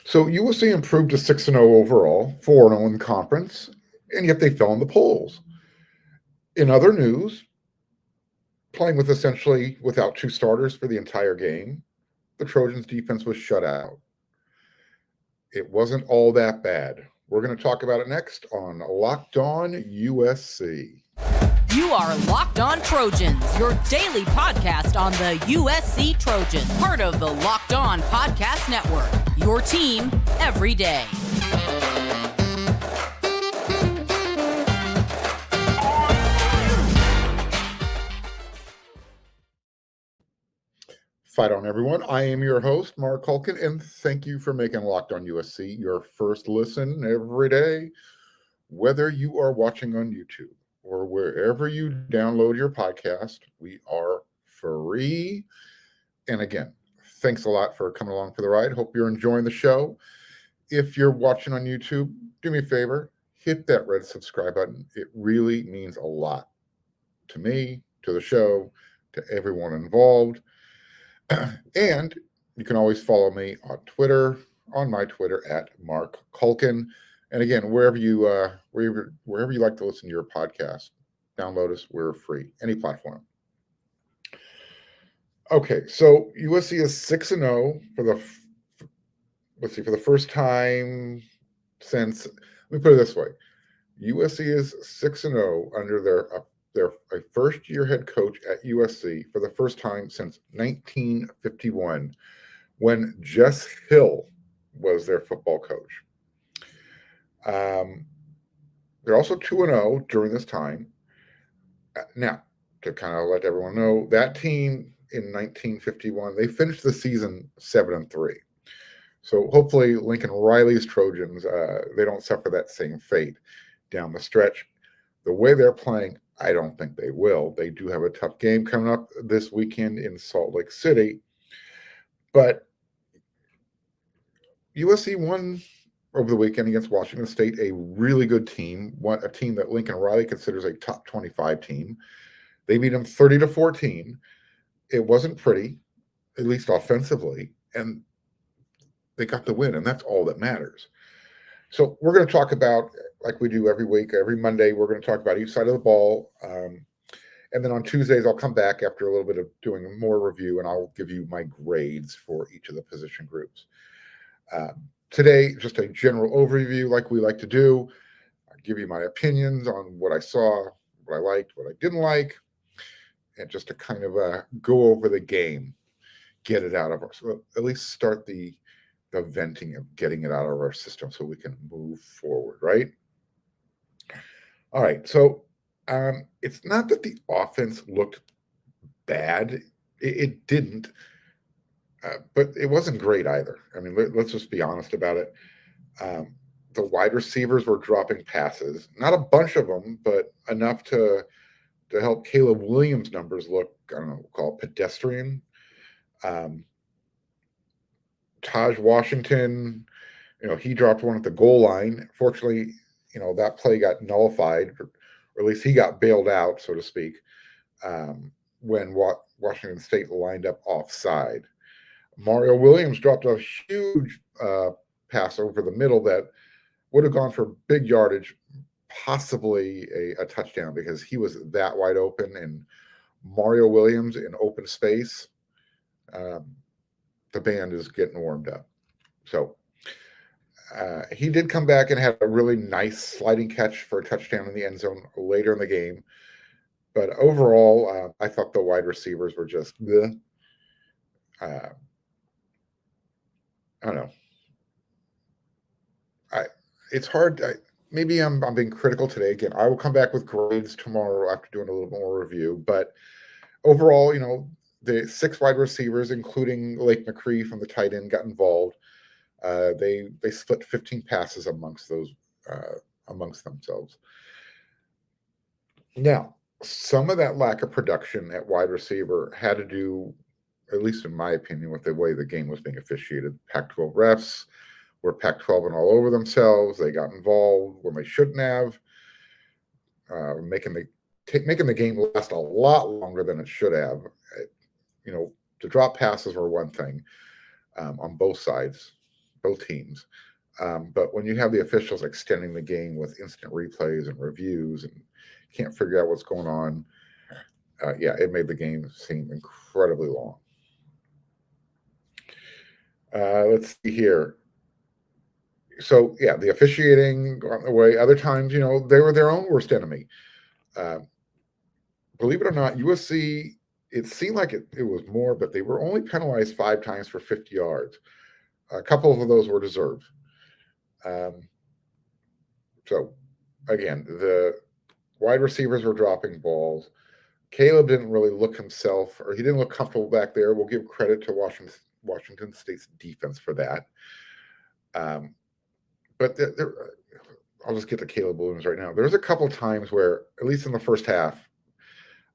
So USC improved to 6-0 overall, 4-0 in conference, and yet they fell in the polls. In other news, playing with essentially without two starters for the entire game, the Trojans defense was shut out. It wasn't all that bad. We're going to talk about it next on Locked On USC. You are Locked On Trojans, your daily podcast on the USC Trojans, part of the Locked On Podcast Network, your team every day. Fight on, everyone. I am your host, Mark Culkin, and thank you for making Locked On USC your first listen every day, whether you are watching on YouTube or wherever you download your podcast. We are free. And again, thanks a lot for coming along for the ride. Hope you're enjoying the show. If you're watching on YouTube, do me a favor, hit that red subscribe button. It really means a lot to me, to the show, to everyone involved. And you can always follow me on Twitter, on my Twitter at Mark Culkin. And again, wherever you like to listen to your podcast, download us. We're free, any platform. Okay, so USC is 6-0 for the first time since. Let me put it this way: USC is 6-0 under their first-year head coach at USC for the first time since 1951, when Jess Hill was their football coach. They're also 2-0 during this time. Now, to kind of let everyone know, that team in 1951, they finished the season 7-3. So hopefully Lincoln Riley's Trojans, they don't suffer that same fate down the stretch. The way they're playing, I don't think they will. They do have a tough game coming up this weekend in Salt Lake City. But USC won over the weekend against Washington State, a really good team, a team that Lincoln Riley considers a top 25 team. They beat them 30-14. It wasn't pretty, at least offensively, and they got the win, and that's all that matters. So we're going to talk about, like we do every week, every Monday, we're going to talk about each side of the ball. And then on Tuesdays, I'll come back after a little bit of doing more review, and I'll give you my grades for each of the position groups. Today, just a general overview like we like to do. I'll give you my opinions on what I saw, what I liked, what I didn't like, and just to kind of go over the game, get it out of our, so at least start the venting of getting it out of our system so we can move forward, right? All right, so it's not that the offense looked bad. It didn't, but it wasn't great either. I mean, let's just be honest about it. The wide receivers were dropping passes, not a bunch of them, but enough to help Caleb Williams' numbers look, I don't know, we'll call it pedestrian. Taj Washington, he dropped one at the goal line. Fortunately, that play got nullified, or at least he got bailed out, so to speak, when Washington State lined up offside. Mario Williams dropped a huge pass over the middle that would have gone for big yardage, possibly a touchdown, because he was that wide open, and Mario Williams in open space, the band is getting warmed up. So he did come back and had a really nice sliding catch for a touchdown in the end zone later in the game. But overall, I thought the wide receivers were just I don't know. It's hard. Maybe I'm being critical today. Again, I will come back with grades tomorrow after doing a little more review. But overall, the 6 wide receivers, including Lake McCree from the tight end, got involved. They split 15 passes amongst themselves. Now, some of that lack of production at wide receiver had to do, at least in my opinion, with the way the game was being officiated. Pac-12 refs were Pac-12 and all over themselves. They got involved when they shouldn't have, making the game last a lot longer than it should have. To drop passes were one thing on both sides. both teams. But when you have the officials extending the game with instant replays and reviews and can't figure out what's going on, it made the game seem incredibly long. Let's see here. So, the officiating got in the way. Other times, they were their own worst enemy. Believe it or not, USC, it seemed like it was more, but they were only penalized 5 times for 50 yards. A couple of those were deserved. So, again, the wide receivers were dropping balls. Caleb didn't really look himself, or he didn't look comfortable back there. We'll give credit to Washington State's defense for that. But I'll just get to Caleb Williams right now. There's a couple times where, at least in the first half,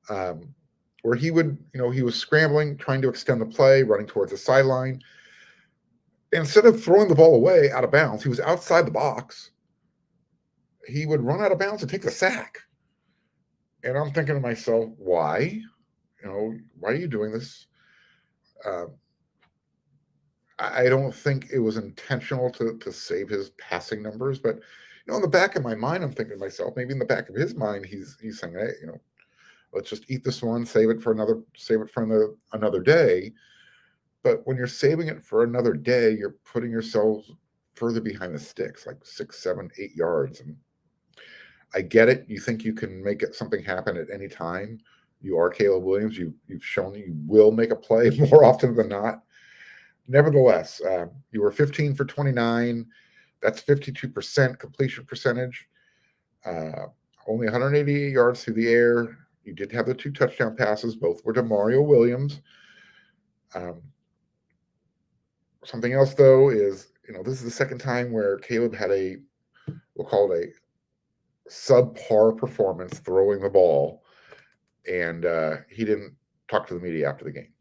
where he would, he was scrambling, trying to extend the play, running towards the sideline. Instead of throwing the ball away out of bounds, he was outside the box. He would run out of bounds and take the sack. And I'm thinking to myself, why? Why are you doing this? I don't think it was intentional to save his passing numbers, but in the back of my mind, I'm thinking to myself, maybe in the back of his mind, he's saying, hey, let's just eat this one, save it for another day. But when you're saving it for another day, you're putting yourselves further behind the sticks, like 6, 7, 8 yards. And I get it. You think you can make something happen at any time. You are Caleb Williams. You've shown you will make a play more often than not. Nevertheless, you were 15 for 29. That's 52% completion percentage. Only 188 yards through the air. You did have the 2 touchdown passes. Both were to Mario Williams. Something else, though, is, this is the second time where Caleb had we'll call it a subpar performance throwing the ball. And he didn't talk to the media after the game.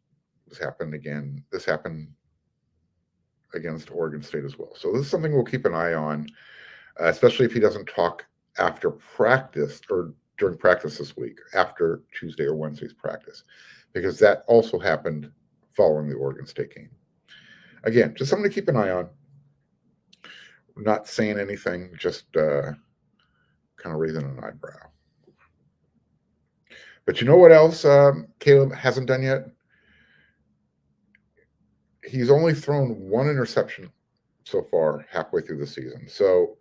This happened against Oregon State as well. So this is something we'll keep an eye on, especially if he doesn't talk after practice or during practice this week, after Tuesday or Wednesday's practice, because that also happened following the Oregon State game. Again, just something to keep an eye on. I'm not saying anything, just kind of raising an eyebrow. But you know what else Caleb hasn't done yet? He's only thrown 1 interception so far halfway through the season. So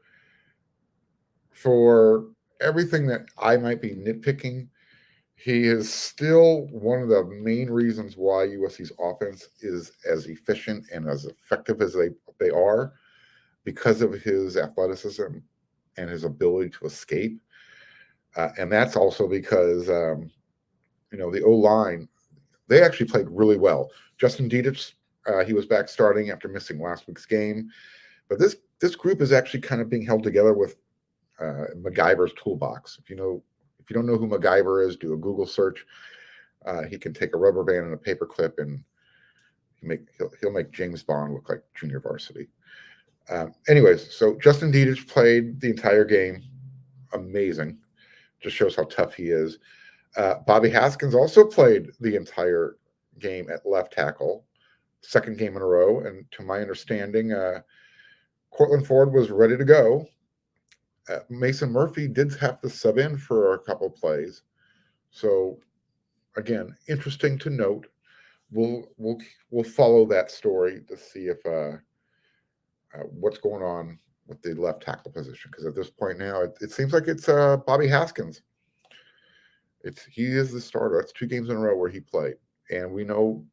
for everything that I might be nitpicking, he is still one of the main reasons why USC's offense is as efficient and as effective as they are, because of his athleticism and his ability to escape. And that's also because, the O-line, they actually played really well. Justin Dietich, he was back starting after missing last week's game. But this group is actually kind of being held together with MacGyver's toolbox. If you don't know who MacGyver is, do a Google search. He can take a rubber band and a paper clip, and he'll make James Bond look like junior varsity. Anyways, so Justin Dietich played the entire game. Amazing. Just shows how tough he is. Bobby Haskins also played the entire game at left tackle, second game in a row. And to my understanding, Cortland Ford was ready to go. Mason Murphy did have to sub in for a couple of plays. So, again, interesting to note. We'll follow that story to see if what's going on with the left tackle position, because at this point now it seems like it's Bobby Haskins. He is the starter. That's 2 games in a row where he played, and we know.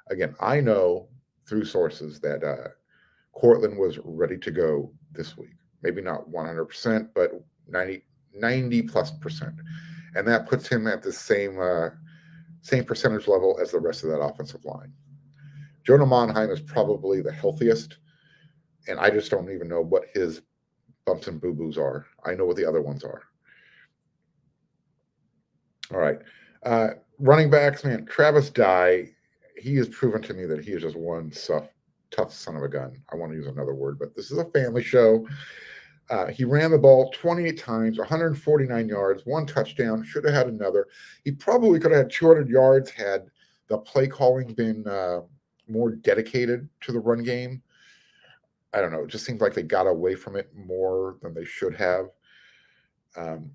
Again, I know through sources that Cortland was ready to go this week. Maybe not 100%, but 90+%, and that puts him at the same percentage level as the rest of that offensive line. Jonah Monheim is probably the healthiest, and I just don't even know what his bumps and boo-boos are. I know what the other ones are. All right. Running backs, man, Travis Dye, he has proven to me that he is just one tough son of a gun. I want to use another word, but this is a family show. He ran the ball 28 times, 149 yards, 1 touchdown, should have had another. He probably could have had 200 yards had the play calling been more dedicated to the run game. I don't know. It just seems like they got away from it more than they should have. Um,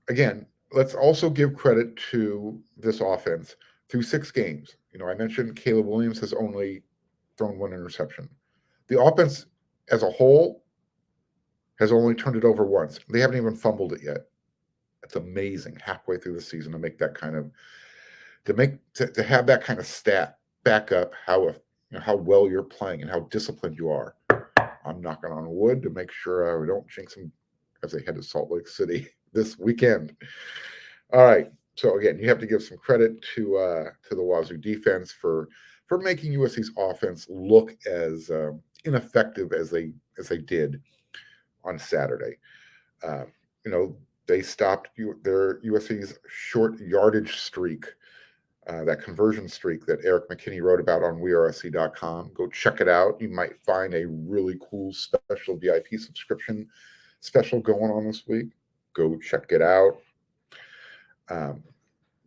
again, let's also give credit to this offense through 6 games. I mentioned Caleb Williams has only thrown 1 interception. The offense as a whole has only turned it over once. They haven't even fumbled it yet. It's amazing halfway through the season to make that kind of to have that kind of stat back up how well you're playing and how disciplined you are. I'm knocking on wood to make sure we don't jinx them as they head to Salt Lake City this weekend. All right. So again, you have to give some credit to the Wazoo defense for making USC's offense look as ineffective as they did on Saturday. Uh, they stopped their USC's short yardage streak, that conversion streak that Eric McKinney wrote about on WeAreSC.com. Go check it out. You might find a really cool special VIP subscription special going on this week. Go check it out.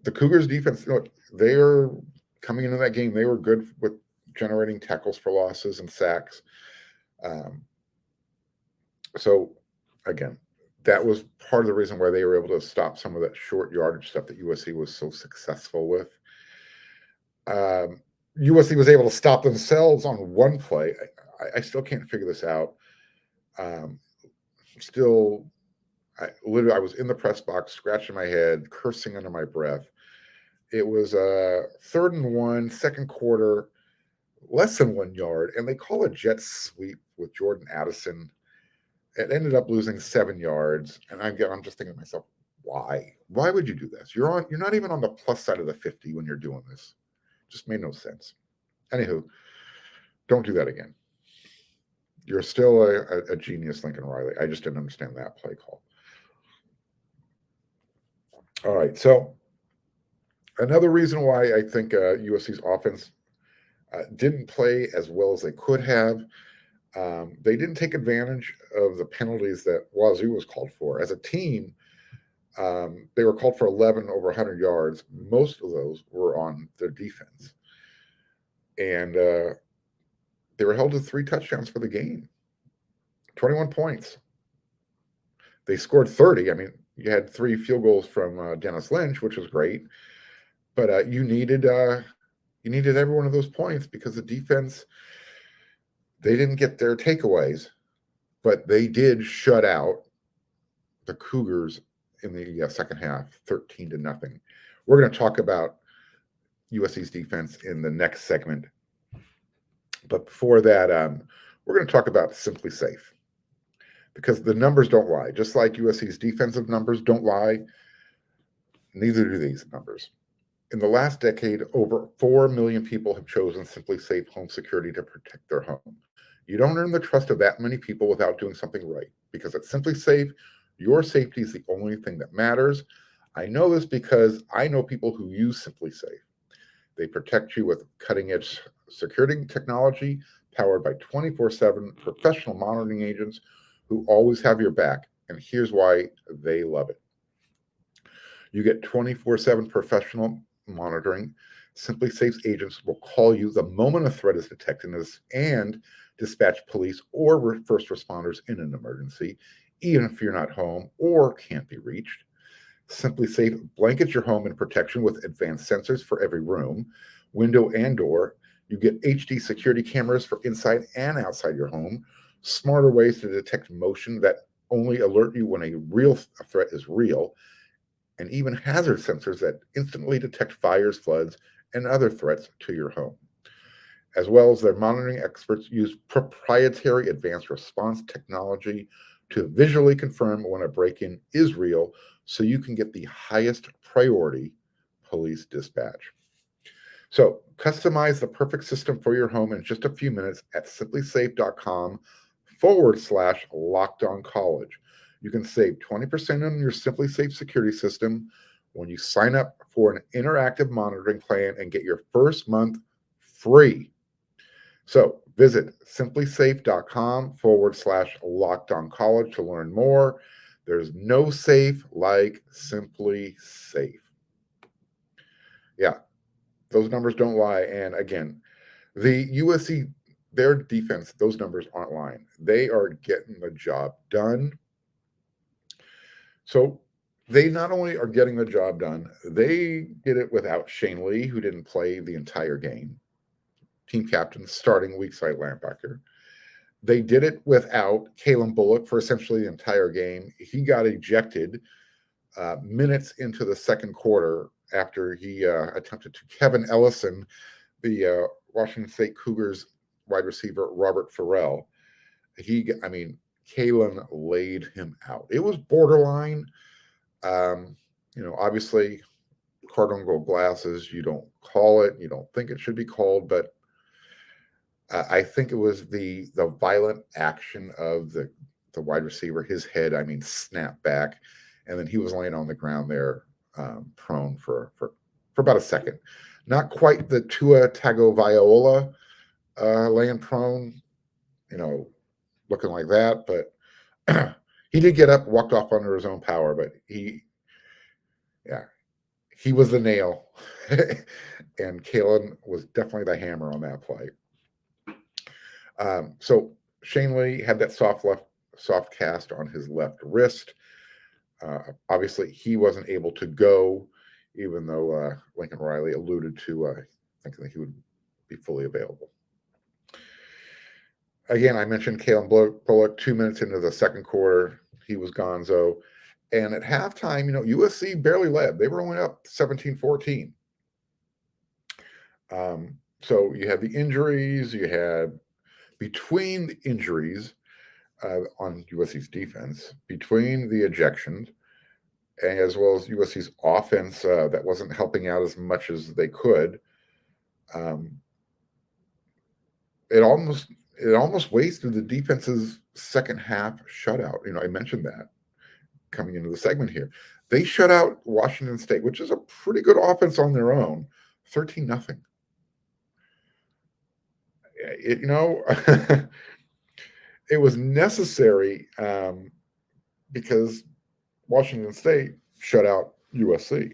The Cougars defense, look, they are coming into that game. They were good with generating tackles for losses and sacks. So again, that was part of the reason why they were able to stop some of that short yardage stuff that USC was so successful with. USC was able to stop themselves on one play. I still can't figure this out. I was in the press box, scratching my head, cursing under my breath. It was 3rd and 1, second quarter, less than 1 yard, and they call a jet sweep with Jordan Addison. It ended up losing 7 yards, and I'm just thinking to myself, why? Why would you do this? You're not even on the plus side of the 50 when you're doing this. Just made no sense. Anywho, don't do that again. You're still a genius, Lincoln Riley. I just didn't understand that play call. All right, so another reason why I think USC's offense didn't play as well as they could have, they didn't take advantage of the penalties that Wazoo was called for. As a team, they were called for 11 over 100 yards. Most of those were on their defense. And they were held to 3 touchdowns for the game, 21 points. They scored 30. I mean, you had 3 field goals from Dennis Lynch, which was great. But you needed every one of those points because the defense, they didn't get their takeaways, but they did shut out the Cougars in the second half, 13-0. We're going to talk about USC's defense in the next segment. But before that, we're going to talk about SimpliSafe, because the numbers don't lie. Just like USC's defensive numbers don't lie, neither do these numbers. In the last decade, over 4 million people have chosen SimpliSafe home security to protect their home. You don't earn the trust of that many people without doing something right, because at SimpliSafe, your safety is the only thing that matters. I know this because I know people who use SimpliSafe. They protect you with cutting-edge security technology powered by 24/7 professional monitoring agents who always have your back. And here's why they love it. You get 24/7 professional monitoring. SimpliSafe's agents will call you the moment a threat is detected and dispatch police or first responders in an emergency, even if you're not home or can't be reached. SimpliSafe blankets your home in protection with advanced sensors for every room, window, and door. You get HD security cameras for inside and outside your home, smarter ways to detect motion that only alert you when a real threat is real, and even hazard sensors that instantly detect fires, floods, and other threats to your home. As well as their monitoring experts use proprietary advanced response technology to visually confirm when a break-in is real, so you can get the highest priority police dispatch. So customize the perfect system for your home in just a few minutes at SimpliSafe.com/LockedOnCollege. You can save 20% on your SimpliSafe security system when you sign up for an interactive monitoring plan and get your first month free. So visit SimpliSafe.com/LockedOnCollege to learn more. There's no safe like SimpliSafe. Yeah, those numbers don't lie. And again, the USC their defense, those numbers aren't lying. They are getting the job done. So they not only are getting the job done, they did it without Shane Lee, who didn't play the entire game, team captain, starting weak side linebacker. They did it without Kalen Bullock for essentially the entire game. He got ejected minutes into the second quarter after he attempted to Kevin Ellison, the Washington State Cougars wide receiver, Robert Farrell. Kalen laid him out. It was borderline. Obviously, cardinal gold glasses, you don't call it, you don't think it should be called, but I think it was the violent action of the wide receiver, his head, snapped back, and then he was laying on the ground there, prone for about a second. Not quite the Tua Tagovailoa laying prone, looking like that, but he did get up, walked off under his own power, but he was the nail, and Kalen was definitely the hammer on that play. So Shane Lee had that soft cast on his left wrist. Obviously, he wasn't able to go, even though Lincoln Riley alluded to thinking that he would be fully available. Again, I mentioned Kalen Bullock 2 minutes into the second quarter. He was gonzo. And at halftime, USC barely led. They were only up 17-14. So you had the injuries. You had between the injuries on USC's defense, between the ejections, as well as USC's offense that wasn't helping out as much as they could, it almost wasted the defense's second half shutout. I mentioned that coming into the segment here. They shut out Washington State, which is a pretty good offense on their own, 13-0. It was necessary because Washington State shut out USC.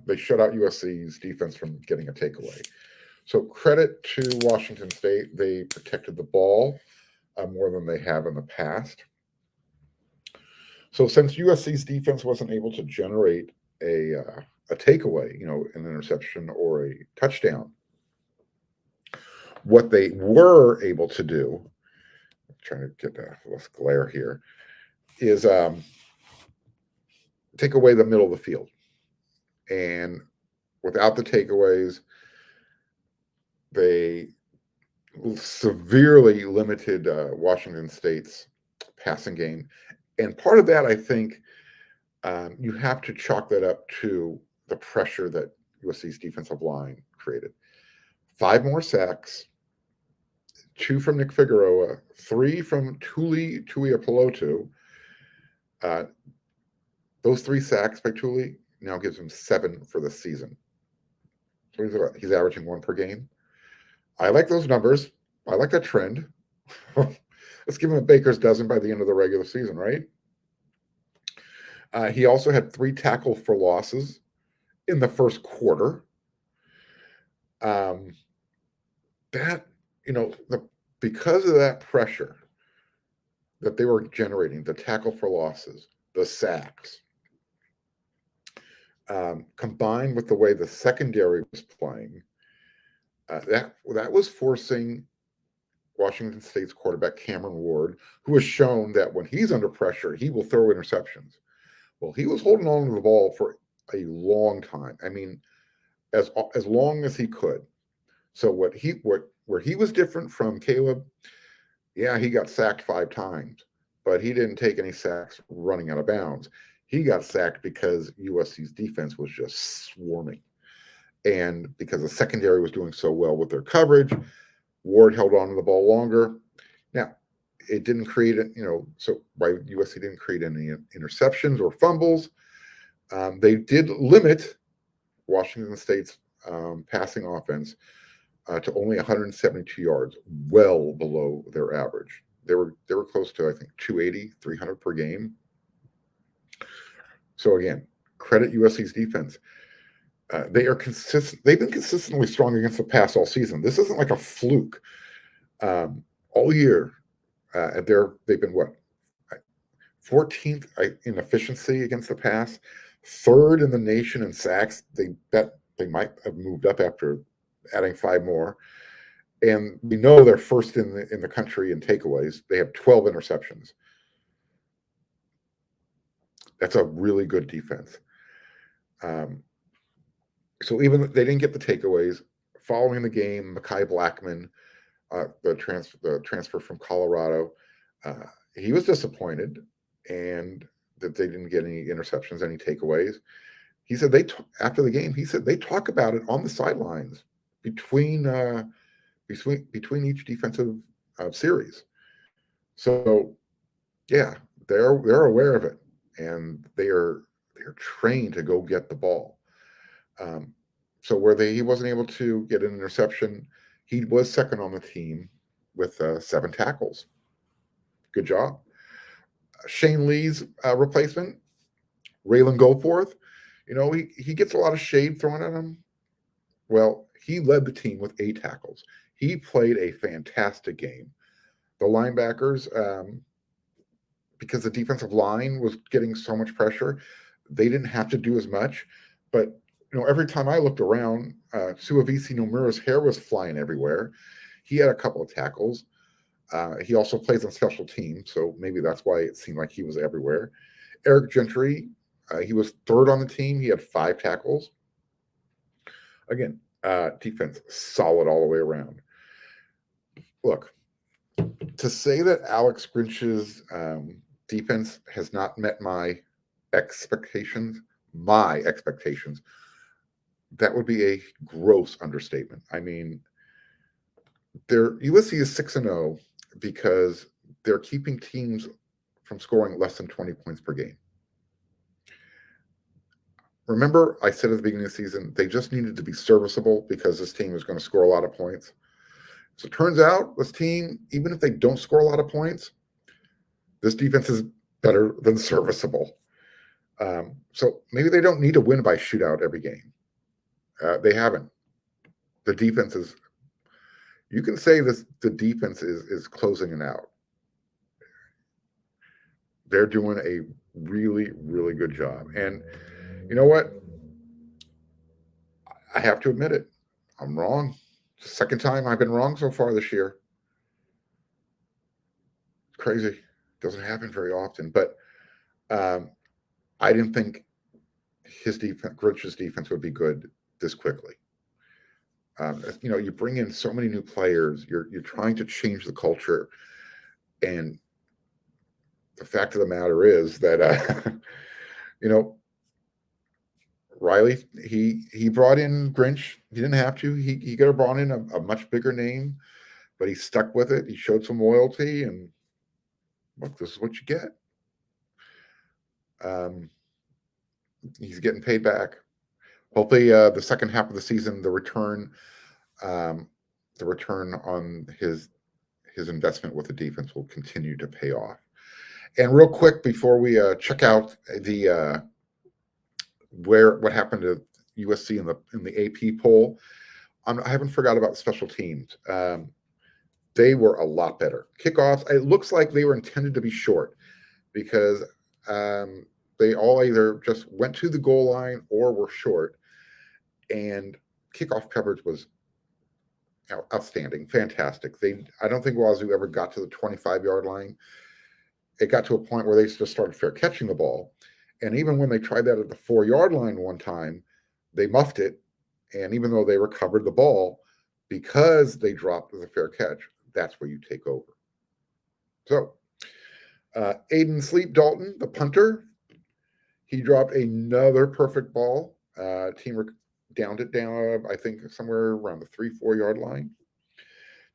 They shut out USC's defense from getting a takeaway. So credit to Washington State. They protected the ball more than they have in the past. So since USC's defense wasn't able to generate a takeaway, an interception or a touchdown, what they were able to do, I'm trying to get less glare here, is take away the middle of the field. And without the takeaways, they severely limited Washington State's passing game. And part of that, I think, you have to chalk that up to the pressure that USC's defensive line created. 5 more sacks, 2 from Nick Figueroa, 3 from Tuli Tuiapelotu. Those 3 sacks by Tuli now gives him 7 for the season. So he's averaging 1 per game. I like those numbers. I like that trend. Let's give him a baker's dozen by the end of the regular season, right? He also had 3 tackles for losses in the first quarter. Because of that pressure that they were generating, the tackle for losses, the sacks, combined with the way the secondary was playing, that was forcing Washington State's quarterback Cameron Ward, who has shown that when he's under pressure, he will throw interceptions. Well, he was holding on to the ball for a long time. As long as he could. So where he was different from Caleb, he got sacked 5 times, but he didn't take any sacks running out of bounds. He got sacked because USC's defense was just swarming. And because the secondary was doing so well with their coverage, Ward held on to the ball longer. Now, it didn't create so why USC didn't create any interceptions or fumbles. They did limit Washington State's passing offense to only 172 yards, well below their average. They were close to, I think, 280, 300 per game. So again, credit USC's defense. They are consistent. They've been consistently strong against the pass all season. This isn't like a fluke. All year, they've been what 14th in efficiency against the pass, third in the nation in sacks. They bet they might have moved up after adding 5 more, and we know they're first in the country in takeaways. They have 12 interceptions. That's a really good defense. So even they didn't get the takeaways. Following the game, Mekhi Blackman, the transfer from Colorado, he was disappointed, and that they didn't get any interceptions, any takeaways. He said after the game, he said they talk about it on the sidelines between each defensive series. So yeah, they're aware of it, and they're trained to go get the ball. So where he wasn't able to get an interception, he was second on the team with 7 tackles. Good job. Shane Lee's replacement, Raylan Goforth, he gets a lot of shade thrown at him. Well, he led the team with 8 tackles. He played a fantastic game. The linebackers, because the defensive line was getting so much pressure, they didn't have to do as much. But every time I looked around, Suavisi Nomura's hair was flying everywhere. He had a couple of tackles. He also plays on special teams, so maybe that's why it seemed like he was everywhere. Eric Gentry, he was third on the team. He had 5 tackles. Again, defense solid all the way around. Look, to say that Alex Grinch's defense has not met my expectations, that would be a gross understatement. I mean, USC is 6-0 because they're keeping teams from scoring less than 20 points per game. Remember, I said at the beginning of the season, they just needed to be serviceable because this team is going to score a lot of points. So it turns out this team, even if they don't score a lot of points, this defense is better than serviceable. So maybe they don't need to win by shootout every game. They haven't. The defense is, you can say this, the defense is closing it out. They're doing a really, really good job. And you know what? I have to admit it. I'm wrong. It's the second time I've been wrong so far this year. It's crazy. It doesn't happen very often. But I didn't think Grinch's defense would be good this quickly. You bring in so many new players. You're trying to change the culture, and the fact of the matter is that Riley he brought in Grinch. He didn't have to. He could have brought in a much bigger name, but he stuck with it. He showed some loyalty, and look, this is what you get. He's getting paid back. Hopefully, the second half of the season, the return on his investment with the defense will continue to pay off. And real quick, before we check out the what happened to USC in the AP poll, I haven't forgot about special teams. They were a lot better. Kickoffs, it looks like they were intended to be short because they all either just went to the goal line or were short. And kickoff coverage was outstanding, fantastic. I don't think Wazoo ever got to the 25-yard line. It got to a point where they just started fair catching the ball. And even when they tried that at the 4-yard line one time, they muffed it. And even though they recovered the ball, because they dropped as a fair catch, that's where you take over. So Aiden Sleep Dalton, the punter, he dropped another perfect ball. Team downed it down, I think, somewhere around the 3-4 yard line.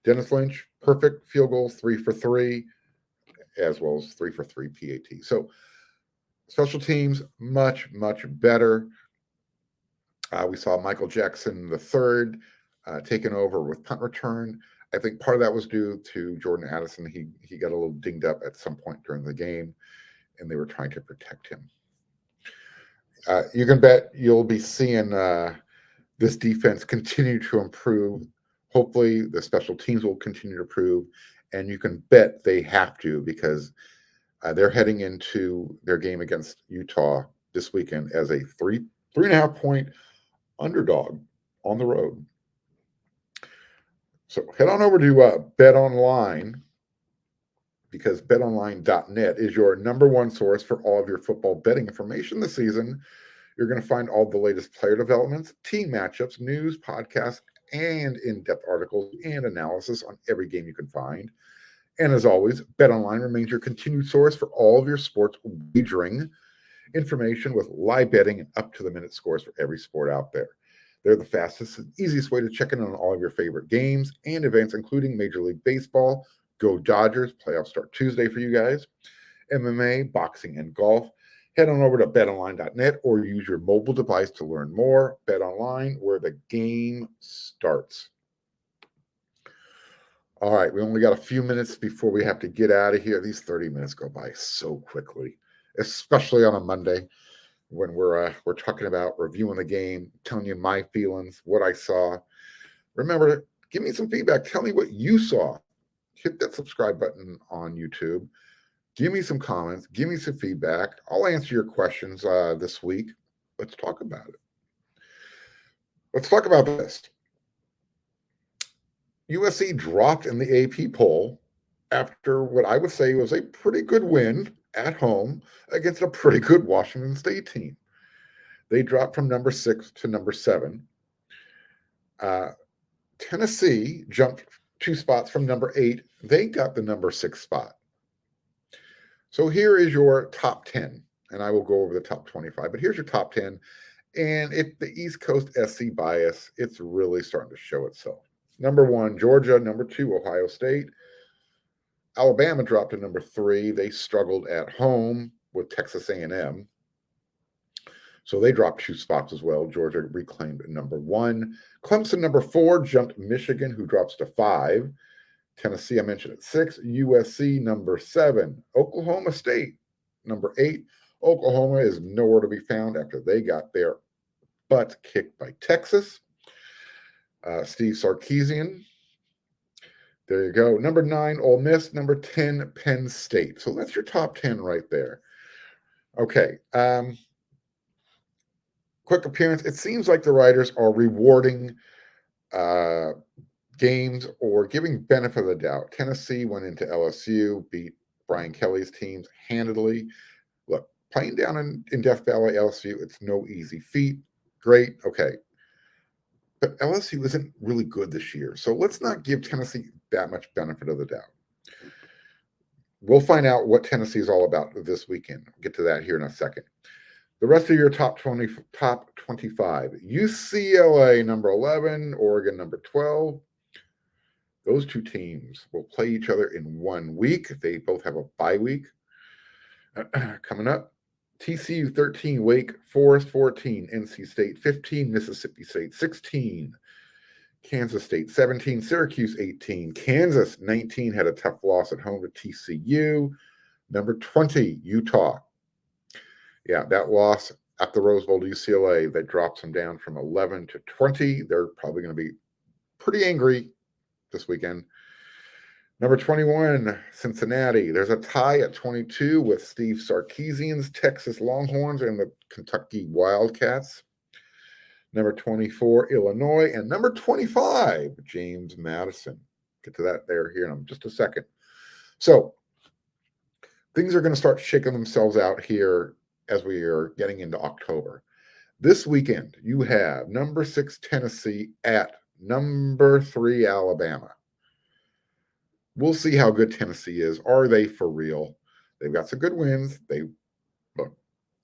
Dennis Lynch, perfect field goals, 3 for 3, as well as 3 for 3 PAT. So special teams, much, much better. We saw Michael Jackson III taken over with punt return. I think part of that was due to Jordan Addison. He got a little dinged up at some point during the game, and they were trying to protect him. You can bet you'll be seeing this defense continue to improve. Hopefully, the special teams will continue to improve, and you can bet they have to because they're heading into their game against Utah this weekend as a 3.5 point underdog on the road. So head on over to BetOnline because betonline.net is your number one source for all of your football betting information this season. You're going to find all the latest player developments, team matchups, news, podcasts, and in-depth articles and analysis on every game you can find. And as always, BetOnline remains your continued source for all of your sports wagering information with live betting and up-to-the-minute scores for every sport out there. They're the fastest and easiest way to check in on all of your favorite games and events, including Major League Baseball, Go Dodgers, playoffs start Tuesday for you guys, MMA, boxing, and golf. Head on over to betonline.net or use your mobile device to learn more. BetOnline, where the game starts. All right, we only got a few minutes before we have to get out of here. These 30 minutes go by so quickly, especially on a Monday when we're talking about reviewing the game, telling you my feelings, what I saw. Remember, give me some feedback. Tell me what you saw. Hit that subscribe button on YouTube. Give me some comments. Give me some feedback. I'll answer your questions this week. Let's talk about it. Let's talk about this. USC dropped in the AP poll after what I would say was a pretty good win at home against a pretty good Washington State team. They dropped from number 6 to number 7. Tennessee jumped 2 spots from number 8. They got the number 6 spot. So here is your top 10, and I will go over the top 25, but here's your top 10. And if the East Coast SC bias, it's really starting to show itself. Number 1, Georgia. Number 2, Ohio State. Alabama dropped to number 3. They struggled at home with Texas A&M. So they dropped 2 spots as well. Georgia reclaimed number 1. Clemson, number 4, jumped Michigan, who drops to 5. Tennessee, I mentioned at 6. USC, number 7. Oklahoma State, number 8. Oklahoma is nowhere to be found after they got their butt kicked by Texas. Steve Sarkisian. There you go. Number 9, Ole Miss. Number 10, Penn State. So that's your top 10 right there. Okay. Quick appearance. It seems like the writers are rewarding games or giving benefit of the doubt. Tennessee went into LSU, beat Brian Kelly's teams handedly. Look, playing down in Death Valley, LSU, it's no easy feat. Great. Okay. But LSU isn't really good this year. So let's not give Tennessee that much benefit of the doubt. We'll find out what Tennessee is all about this weekend. We'll get to that here in a second. The rest of your top 25. UCLA, number 11. Oregon, number 12. Those 2 teams will play each other in 1 week. They both have a bye week coming up. TCU 13, Wake Forest 14, NC State 15, Mississippi State 16, Kansas State 17, Syracuse 18, Kansas 19 had a tough loss at home to TCU. Number 20, Utah. Yeah, that loss at the Rose Bowl to UCLA, that drops them down from 11 to 20. They're probably going to be pretty angry this weekend. Number 21, Cincinnati. There's a tie at 22 with Steve Sarkisian's Texas Longhorns and the Kentucky Wildcats. Number 24, Illinois. And number 25, James Madison. Get to that there here in just a second. So things are going to start shaking themselves out here as we are getting into October. This weekend, you have number 6, Tennessee at number 3, Alabama. We'll see how good Tennessee is. Are they for real? They've got some good wins. They're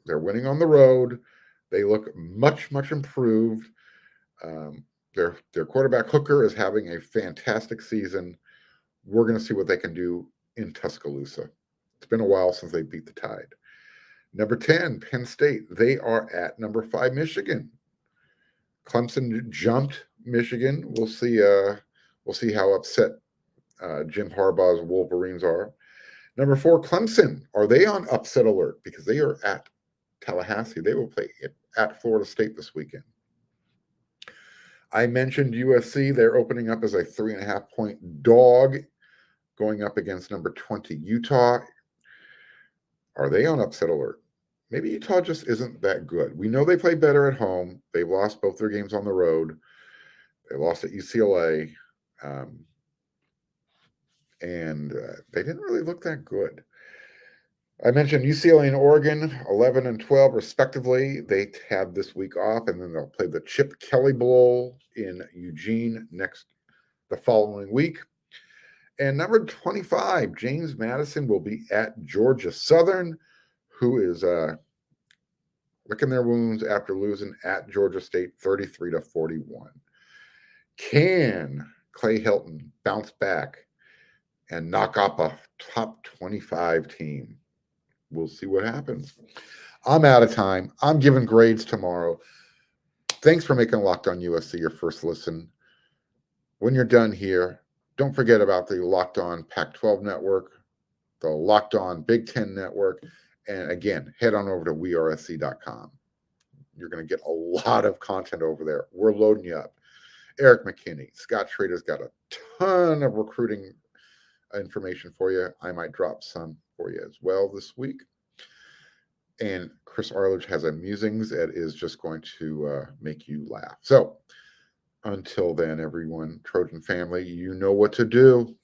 winning on the road. They look much, much improved. Their quarterback Hooker is having a fantastic season. We're going to see what they can do in Tuscaloosa. It's been a while since they beat the Tide. Number 10, Penn State. They are at number 5, Michigan. Clemson jumped Michigan. We'll see how upset Jim Harbaugh's Wolverines are. Number 4, Clemson. Are they on upset alert? Because they are at Tallahassee. They will play at Florida State this weekend. I mentioned USC. They're opening up as a 3.5-point dog going up against number 20 Utah. Are they on upset alert? Maybe Utah just isn't that good. We know they play better at home. They've lost both their games on the road. They lost at UCLA. And they didn't really look that good. I mentioned UCLA and Oregon, 11 and 12 respectively. They have this week off, and then they'll play the Chip Kelly Bowl in Eugene the following week. And number 25, James Madison, will be at Georgia Southern, who is licking their wounds after losing at Georgia State 33-41. Can Clay Helton bounce back and knock up a top 25 team? We'll see what happens. I'm out of time. I'm giving grades tomorrow. Thanks for making Locked On USC your first listen. When you're done here, don't forget about the Locked On Pac-12 Network, the Locked On Big Ten Network, and again, head on over to wearesc.com. You're going to get a lot of content over there. We're loading you up. Eric McKinney, Scott Schrader's got a ton of recruiting information for you. I might drop some for you as well this week. And Chris Arledge has a musings that is just going to make you laugh. So until then, everyone, Trojan family, you know what to do.